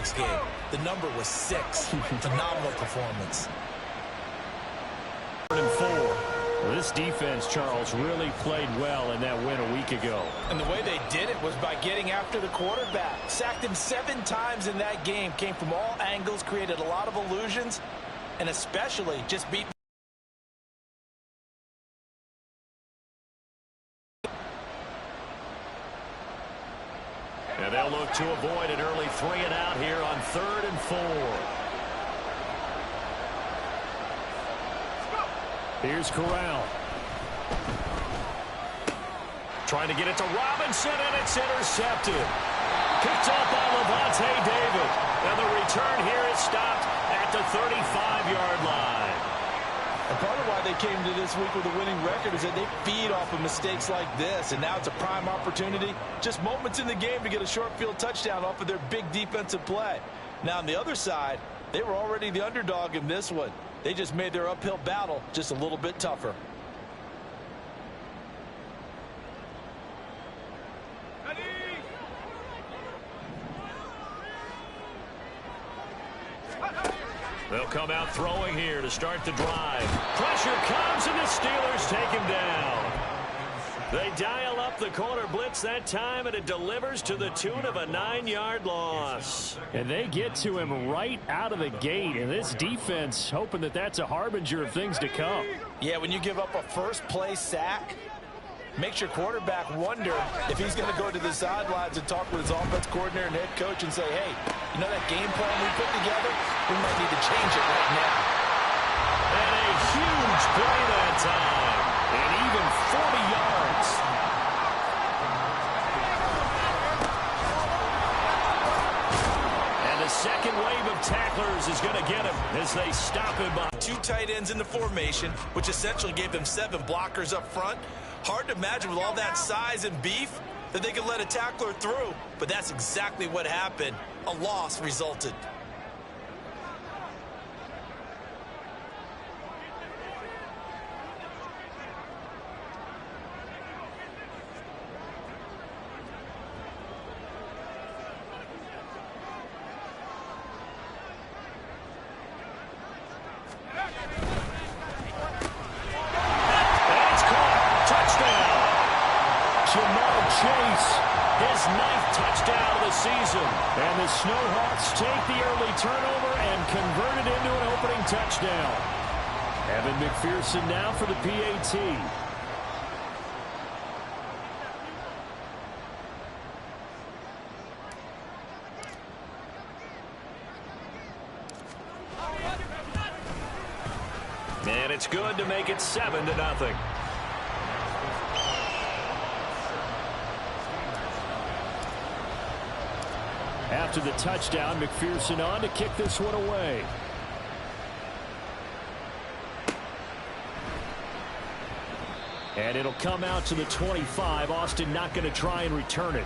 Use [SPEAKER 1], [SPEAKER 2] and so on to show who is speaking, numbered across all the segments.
[SPEAKER 1] Seahawks game. The number was 6. Phenomenal performance.
[SPEAKER 2] 3rd and 4. Well, this defense, Charles, really played well in that win a week ago.
[SPEAKER 1] And the way they did it was by getting after the quarterback. Sacked him 7 times in that game. Came from all angles, created a lot of illusions, and especially just beat.
[SPEAKER 2] And they'll look to avoid an early 3 and out here on 3rd and 4. Here's Corral. Trying to get it to Robinson, and it's intercepted. Picked up by Lavonte David. And the return here is stopped at the 35-yard line.
[SPEAKER 1] And part of why they came to this week with a winning record is that they feed off of mistakes like this. And now it's a prime opportunity. Just moments in the game to get a short field touchdown off of their big defensive play. Now on the other side, they were already the underdog in this one. They just made their uphill battle just a little bit tougher.
[SPEAKER 2] They'll come out throwing here to start the drive. Pressure comes, and the Steelers take him down. They dial up the corner blitz that time, and it delivers to the tune of a 9-yard loss. And they get to him right out of the gate, and this defense hoping that that's a harbinger of things to come.
[SPEAKER 1] Yeah, when you give up a first-play sack, makes your quarterback wonder if he's going to go to the sidelines and talk with his offense coordinator and head coach and say, hey, you know that game plan we put together? We might need to change it right now.
[SPEAKER 2] And a huge play that time. And even 40 yards. And the second wave of tacklers is going to get him as they stop him by
[SPEAKER 1] 2 tight ends in the formation, which essentially gave them 7 blockers up front. Hard to imagine with all that size and beef that they could let a tackler through. But that's exactly what happened. A loss resulted.
[SPEAKER 2] His 9th touchdown of the season. And the Snowhawks take the early turnover and convert it into an opening touchdown. Evan McPherson now for the PAT. And it's good to make it 7-0. After the touchdown, McPherson on to kick this one away. And it'll come out to the 25. Austin not going to try and return it.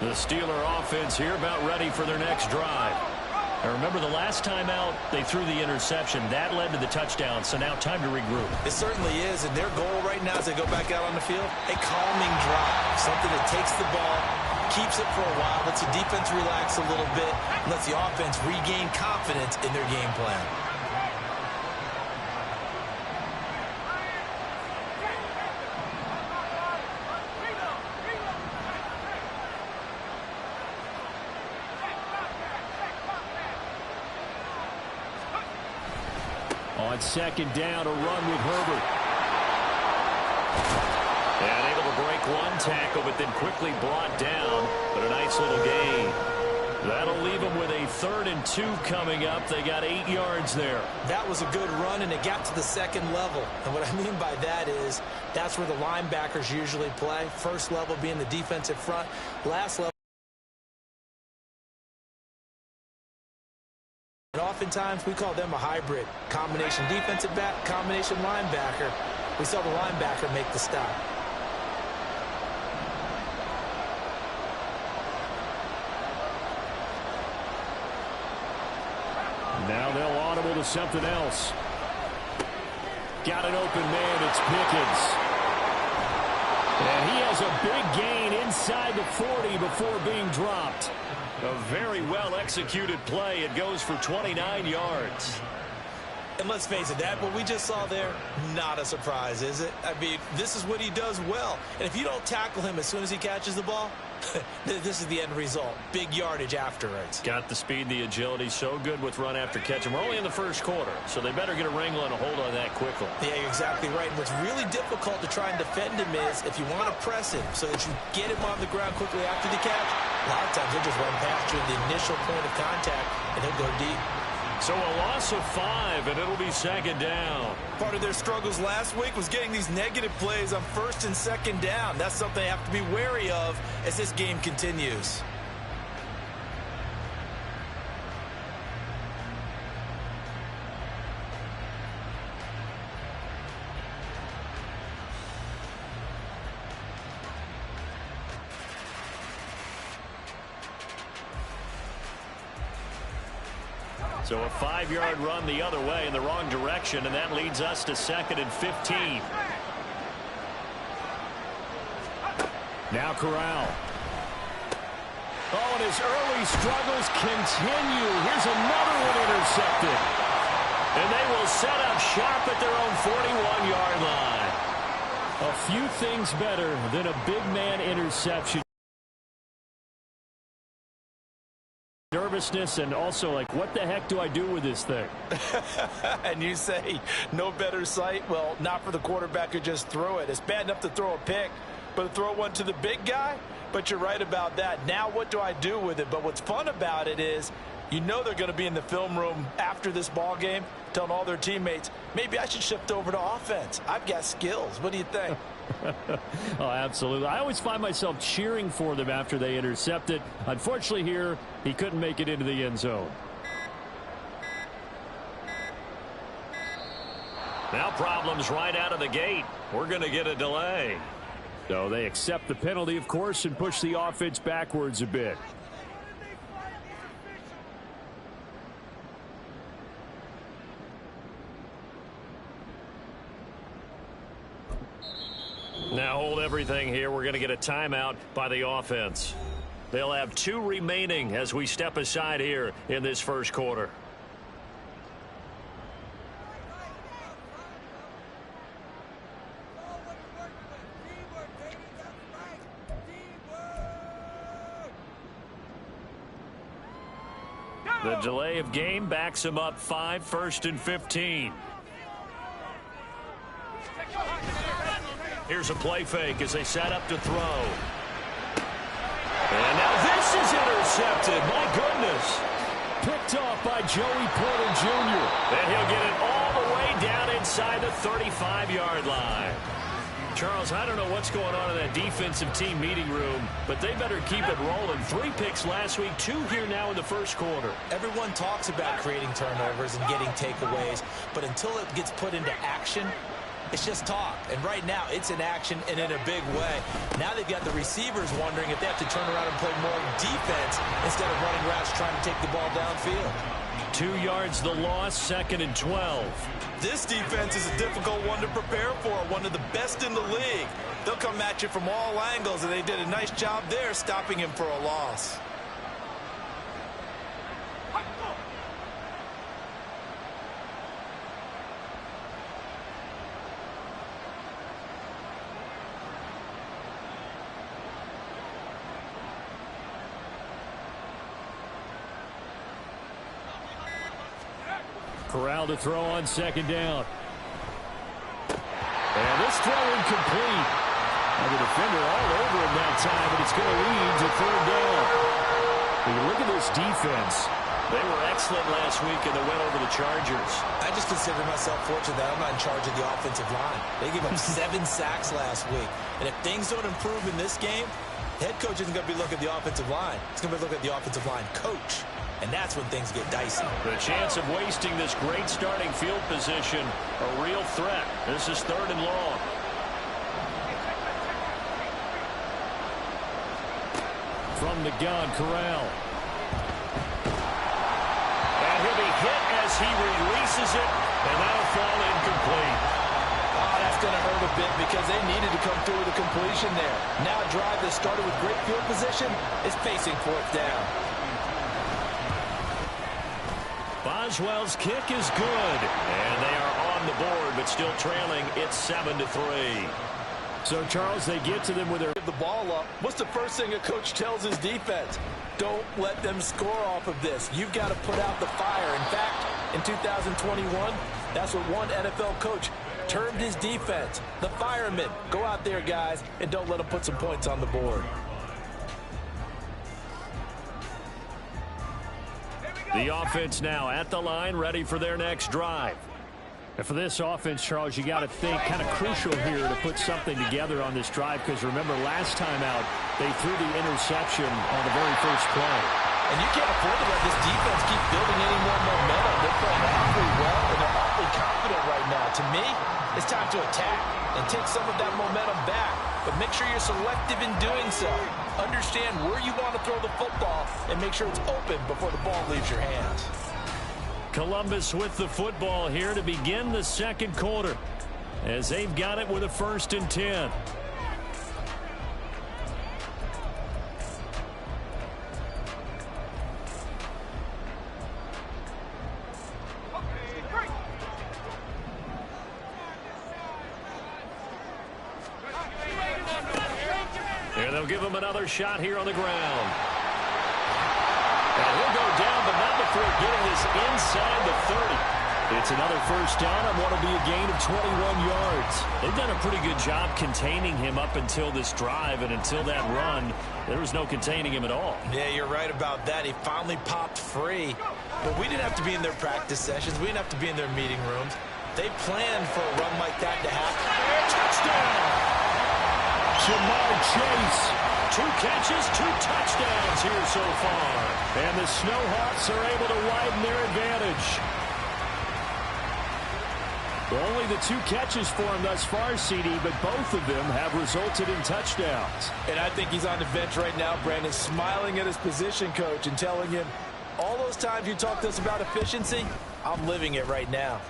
[SPEAKER 2] The Steeler offense here about ready for their next drive. Now remember, the last time out, they threw the interception. That led to the touchdown, so now time to regroup.
[SPEAKER 1] It certainly is, and their goal right now as they go back out on the field, a calming drive, something that takes the ball, keeps it for a while, lets the defense relax a little bit, and lets the offense regain confidence in their game plan.
[SPEAKER 2] On 2nd down, a run with Herbert. And able to break one tackle, but then quickly brought down. But a nice little gain. That'll leave them with a 3rd and 2 coming up. They got 8 yards there.
[SPEAKER 1] That was a good run, and it got to the 2nd level. And what I mean by that is that's where the linebackers usually play. First level being the defensive front. Last level. And oftentimes we call them a hybrid. Combination defensive back, combination linebacker. We saw the linebacker make the stop.
[SPEAKER 2] Now they'll audible to something else. Got an open man. It's Pickens.
[SPEAKER 3] There's a big gain inside the 40 before being dropped.
[SPEAKER 2] A very well-executed play. It goes for 29 yards.
[SPEAKER 1] And let's face it, that what we just saw there, not a surprise, is it? I mean, this is what he does well. And if you don't tackle him as soon as he catches the ball, this is the end result. Big yardage afterwards.
[SPEAKER 2] Got the speed, the agility, so good with run after catch. And we're only in the first quarter, so they better get a wrangle and a hold on that quickly.
[SPEAKER 1] Yeah, you're exactly right. And what's really difficult to try and defend him is if you want to press him so that you get him on the ground quickly after the catch, a lot of times he'll just run past you at the initial point of contact, and he'll go deep.
[SPEAKER 2] So a loss of 5, and it'll be second down.
[SPEAKER 1] Part of their struggles last week was getting these negative plays on first and second down. That's something they have to be wary of as this game continues.
[SPEAKER 2] So a 5-yard run the other way in the wrong direction, and that leads us to 2nd and 15.
[SPEAKER 3] Now Corral. Oh, and his early struggles continue. Here's another one intercepted.
[SPEAKER 2] And they will set up shop at their own 41-yard line.
[SPEAKER 3] A few things better than a big man interception. Nervousness and also like, what the heck do I do with this thing?
[SPEAKER 1] And you say no better sight? Well, not for the quarterback who just threw it. It's bad enough to throw a pick, but to throw one to the big guy? But you're right about that. Now what do I do with it? But what's fun about it is you know they're going to be in the film room after this ball game telling all their teammates, maybe I should shift over to offense. I've got skills. What do you think?
[SPEAKER 3] Oh, absolutely. I always find myself cheering for them after they intercept it. Unfortunately here, he couldn't make it into the end zone.
[SPEAKER 2] Now problems right out of the gate. We're going to get a delay.
[SPEAKER 3] So they accept the penalty, of course, and push the offense backwards a bit.
[SPEAKER 2] Now hold everything here. We're going to get a timeout by the offense. They'll have 2 remaining as we step aside here in this first quarter. The delay of game backs him up 5, 1st and 15. Here's a play fake as they set up to throw. And now this is intercepted. My goodness.
[SPEAKER 3] Picked off by Joey Porter Jr.
[SPEAKER 2] And he'll get it all the way down inside the 35-yard line. Charles, I don't know what's going on in that defensive team meeting room, but they better keep it rolling. 3 picks last week, 2 here now in the first quarter.
[SPEAKER 1] Everyone talks about creating turnovers and getting takeaways, but until it gets put into action, it's just talk. And right now, it's in action and in a big way. Now they've got the receivers wondering if they have to turn around and play more defense instead of running routes trying to take the ball downfield.
[SPEAKER 2] 2 yards the loss, 2nd and 12.
[SPEAKER 1] This defense is a difficult one to prepare for, one of the best in the league. They'll come at you from all angles, and they did a nice job there stopping him for a loss.
[SPEAKER 3] Corral to throw on 2nd down. And this throw incomplete. And the defender all over him that time, but it's going to lead to 3rd down. When you look at this defense,
[SPEAKER 2] they were excellent last week in the win over the Chargers.
[SPEAKER 1] I just consider myself fortunate that I'm not in charge of the offensive line. They gave up 7 sacks last week. And if things don't improve in this game, the head coach isn't going to be looking at the offensive line. He's going to be looking at the offensive line coach. And that's when things get dicey.
[SPEAKER 2] The chance of wasting this great starting field position, a real threat. This is 3rd and long.
[SPEAKER 3] From the gun, Corral.
[SPEAKER 2] And he'll be hit as he releases it, and that'll fall incomplete.
[SPEAKER 1] Oh, that's going to hurt a bit because they needed to come through with a completion there. Now a drive that started with great field position is facing fourth down.
[SPEAKER 2] Boswell's kick is good. And they are on the board, but still trailing. It's 7-3.
[SPEAKER 3] So, Charles, they get to them with their...
[SPEAKER 1] Give the ball up. What's the first thing a coach tells his defense? Don't let them score off of this. You've got to put out the fire. In fact, in 2021, that's what one NFL coach termed his defense. The firemen. Go out there, guys, and don't let them put some points on the board.
[SPEAKER 2] The offense now at the line, ready for their next drive.
[SPEAKER 3] And for this offense, Charles, you got to think kind of crucial here to put something together on this drive, because remember, last time out, they threw the interception on the very first play.
[SPEAKER 1] And you can't afford to let this defense keep building any more momentum. They're playing awfully well, and they're awfully confident right now. To me, it's time to attack and take some of that momentum back. But make sure you're selective in doing so. Understand where you want to throw the football and make sure it's open before the ball leaves your hands.
[SPEAKER 2] Columbus with the football here to begin the second quarter, as they've got it with a 1st and 10. And they'll give him another shot here on the ground. And he'll go down, but not before getting this inside the 30. It's another first down on what will be a gain of 21 yards. They've done a pretty good job containing him up until this drive, and until that run, there was no containing him at all.
[SPEAKER 1] Yeah, you're right about that. He finally popped free. But we didn't have to be in their practice sessions. We didn't have to be in their meeting rooms. They planned for a run like that to happen.
[SPEAKER 2] Touchdown!
[SPEAKER 3] Ja'Marr Chase.
[SPEAKER 2] 2 catches, 2 touchdowns here so far.
[SPEAKER 3] And the Snowhawks are able to widen their advantage. Only the 2 catches for him thus far, CD, but both of them have resulted in touchdowns.
[SPEAKER 1] And I think he's on the bench right now, Brandon, smiling at his position coach and telling him, all those times you talked to us about efficiency, I'm living it right now.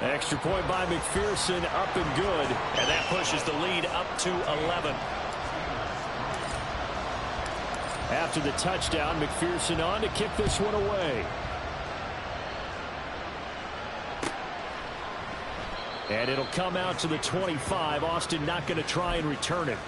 [SPEAKER 3] Extra point by McPherson, up and good.
[SPEAKER 2] And that pushes the lead up to 11.
[SPEAKER 3] After the touchdown, McPherson on to kick this one away. And it'll come out to the 25. Austin not going to try and return it.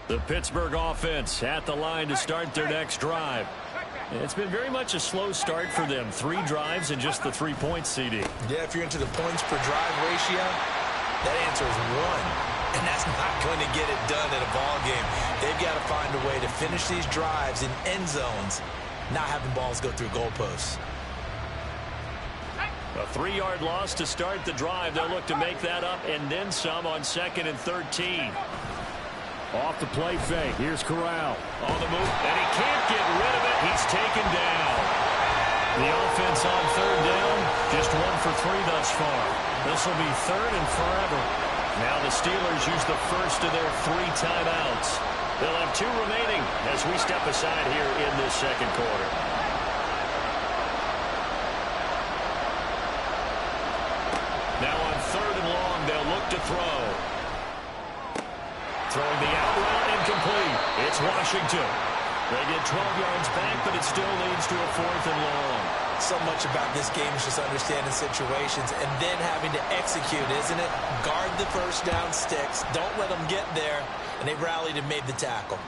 [SPEAKER 2] The Pittsburgh offense at the line to start their next drive. It's been very much a slow start for them. 3 drives and just the 3 points, CD.
[SPEAKER 1] Yeah, if you're into the points per drive ratio, that answer is 1. And that's not going to get it done in a ball game. They've got to find a way to finish these drives in end zones, not having balls go through goalposts.
[SPEAKER 2] A 3-yard loss to start the drive. They'll look to make that up and then some on 2nd and 13.
[SPEAKER 3] Off the play fake. Here's Corral.
[SPEAKER 2] On the move, and he can't get rid of it. He's taken down. The offense on 3rd down, just 1 for 3 thus far. This will be 3rd and forever. Now the Steelers use the first of their 3 timeouts. They'll have 2 remaining as we step aside here in this second quarter. Now on 3rd and long, they'll look to throw. Throwing the out route incomplete. It's Washington. They get 12 yards back, but it still leads to a 4th and long.
[SPEAKER 1] So much about this game is just understanding situations and then having to execute, isn't it? Guard the first down sticks. Don't let them get there. And they rallied and made the tackle.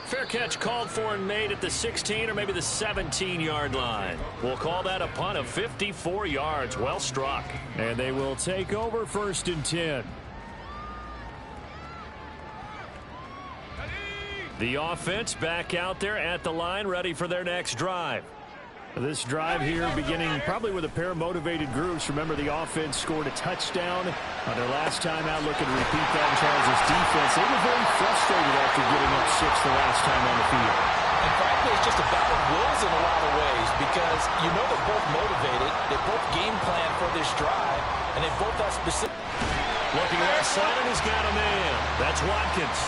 [SPEAKER 2] Fair catch called for and made at the 16 or maybe the 17-yard line. We'll call that a punt of 54 yards. Well struck.
[SPEAKER 3] And they will take over 1st and 10. The offense back out there at the line, ready for their next drive. This drive here beginning probably with a pair of motivated groups. Remember, the offense scored a touchdown on their last time out. Looking to repeat that in Charles' defense. They were very frustrated after giving up 6 the last time on the field.
[SPEAKER 1] And frankly, it's just a battle of wills in a lot of ways because you know they're both motivated. They both game plan for this drive, and they both have specific.
[SPEAKER 2] Looking left side, and he's got a man. That's Watkins.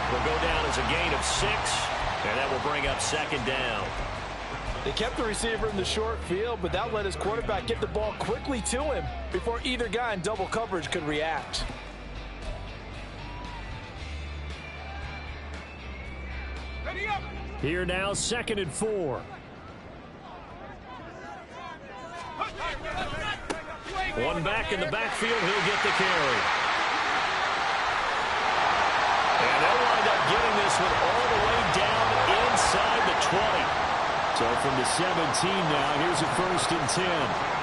[SPEAKER 2] Will go down as a gain of 6, and that will bring up 2nd down.
[SPEAKER 1] They kept the receiver in the short field, but that let his quarterback get the ball quickly to him before either guy in double coverage could react.
[SPEAKER 3] Here now, 2nd and 4.
[SPEAKER 2] One back in the backfield, he'll get the carry. And they'll wind up getting this one all the way down inside the 20.
[SPEAKER 3] So from the 17 now, here's a 1st and 10.